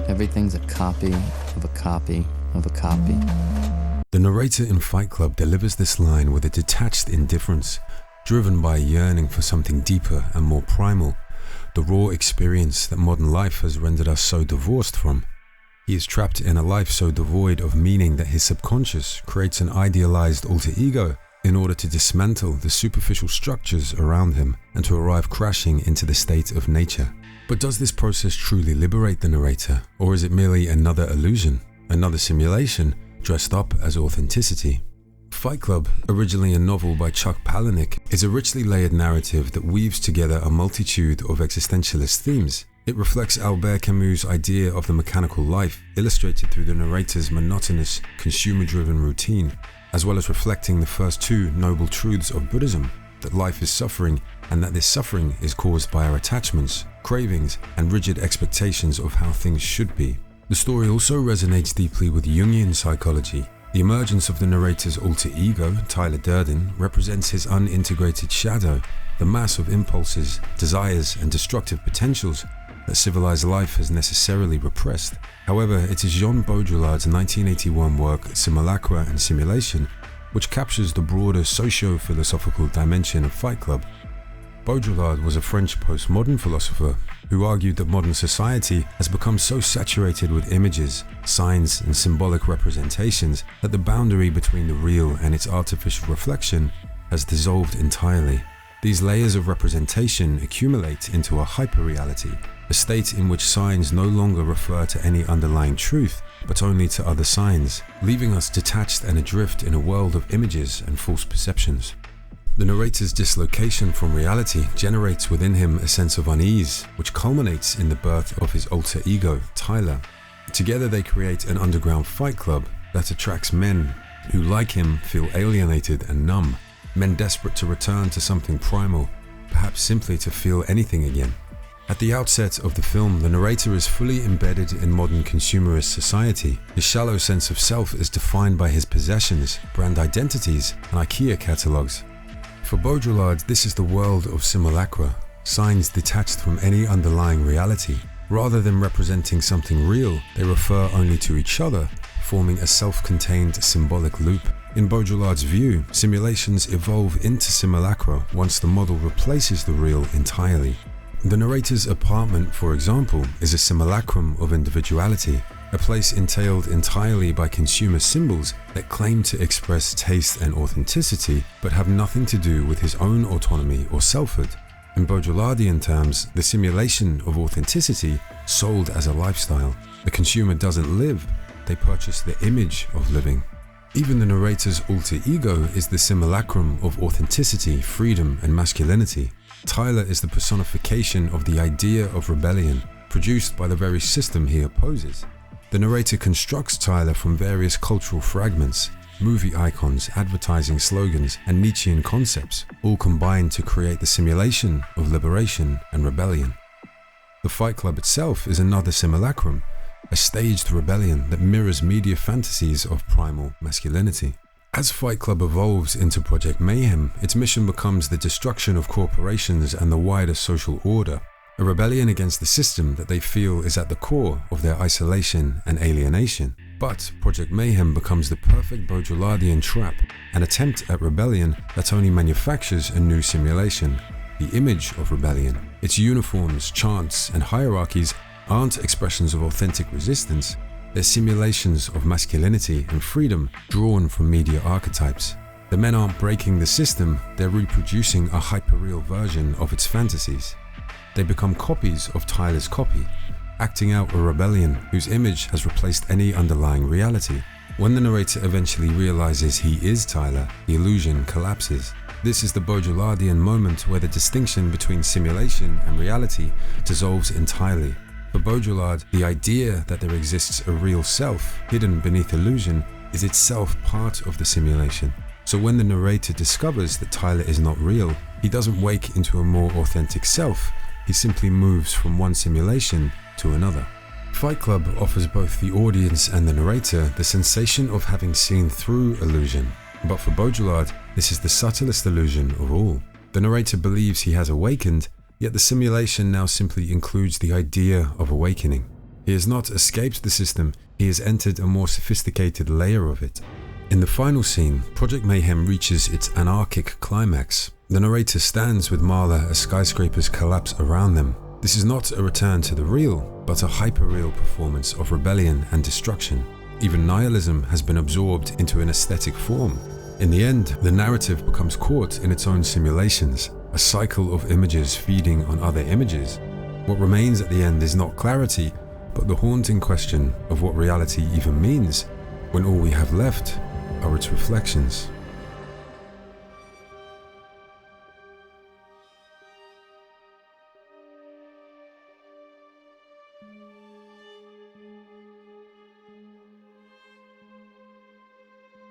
Everything's a copy of a copy of a copy. The narrator in Fight Club delivers this line with a detached indifference, driven by a yearning for something deeper and more primal, the raw experience that modern life has rendered us so divorced from. He is trapped in a life so devoid of meaning that his subconscious creates an idealized alter ego in order to dismantle the superficial structures around him and to arrive crashing into the state of nature. But does this process truly liberate the narrator, or is it merely another illusion, another simulation dressed up as authenticity? Fight Club, originally a novel by Chuck Palahniuk, is a richly layered narrative that weaves together a multitude of existentialist themes. It reflects Albert Camus' idea of the mechanical life, illustrated through the narrator's monotonous, consumer-driven routine, as well as reflecting the first two noble truths of Buddhism, that life is suffering and that this suffering is caused by our attachments, cravings, and rigid expectations of how things should be. The story also resonates deeply with Jungian psychology. The emergence of the narrator's alter ego, Tyler Durden, represents his unintegrated shadow, the mass of impulses, desires, and destructive potentials that civilized life has necessarily repressed. However, it is Jean Baudrillard's 1981 work Simulacra and Simulation which captures the broader socio-philosophical dimension of Fight Club. Baudrillard was a French postmodern philosopher who argued that modern society has become so saturated with images, signs, and symbolic representations that the boundary between the real and its artificial reflection has dissolved entirely. These layers of representation accumulate into a hyperreality, a state in which signs no longer refer to any underlying truth, but only to other signs, leaving us detached and adrift in a world of images and false perceptions. The narrator's dislocation from reality generates within him a sense of unease, which culminates in the birth of his alter ego, Tyler. Together they create an underground fight club that attracts men who, like him, feel alienated and numb, men desperate to return to something primal, perhaps simply to feel anything again. At the outset of the film, the narrator is fully embedded in modern consumerist society. His shallow sense of self is defined by his possessions, brand identities, and IKEA catalogs. For Baudrillard, this is the world of simulacra, signs detached from any underlying reality. Rather than representing something real, they refer only to each other, forming a self-contained symbolic loop. In Baudrillard's view, simulations evolve into simulacra once the model replaces the real entirely. The narrator's apartment, for example, is a simulacrum of individuality, a place entailed entirely by consumer symbols that claim to express taste and authenticity, but have nothing to do with his own autonomy or selfhood. In Baudrillardian terms, the simulation of authenticity sold as a lifestyle. The consumer doesn't live, they purchase the image of living. Even the narrator's alter ego is the simulacrum of authenticity, freedom, and masculinity. Tyler is the personification of the idea of rebellion, produced by the very system he opposes. The narrator constructs Tyler from various cultural fragments, movie icons, advertising slogans, and Nietzschean concepts, all combined to create the simulation of liberation and rebellion. The Fight Club itself is another simulacrum, a staged rebellion that mirrors media fantasies of primal masculinity. As Fight Club evolves into Project Mayhem, its mission becomes the destruction of corporations and the wider social order, a rebellion against the system that they feel is at the core of their isolation and alienation. But Project Mayhem becomes the perfect Baudrillardian trap, an attempt at rebellion that only manufactures a new simulation, the image of rebellion. Its uniforms, chants, and hierarchies aren't expressions of authentic resistance, they're simulations of masculinity and freedom drawn from media archetypes. The men aren't breaking the system, they're reproducing a hyperreal version of its fantasies. They become copies of Tyler's copy, acting out a rebellion whose image has replaced any underlying reality. When the narrator eventually realizes he is Tyler, the illusion collapses. This is the Baudrillardian moment where the distinction between simulation and reality dissolves entirely. For Baudrillard, the idea that there exists a real self, hidden beneath illusion, is itself part of the simulation. So when the narrator discovers that Tyler is not real, he doesn't wake into a more authentic self, he simply moves from one simulation to another. Fight Club offers both the audience and the narrator the sensation of having seen through illusion. But for Baudrillard, this is the subtlest illusion of all. The narrator believes he has awakened, yet the simulation now simply includes the idea of awakening. He has not escaped the system, he has entered a more sophisticated layer of it. In the final scene, Project Mayhem reaches its anarchic climax. The narrator stands with Marla as skyscrapers collapse around them. This is not a return to the real, but a hyperreal performance of rebellion and destruction. Even nihilism has been absorbed into an aesthetic form. In the end, the narrative becomes caught in its own simulations, a cycle of images feeding on other images. What remains at the end is not clarity, but the haunting question of what reality even means, when all we have left are its reflections.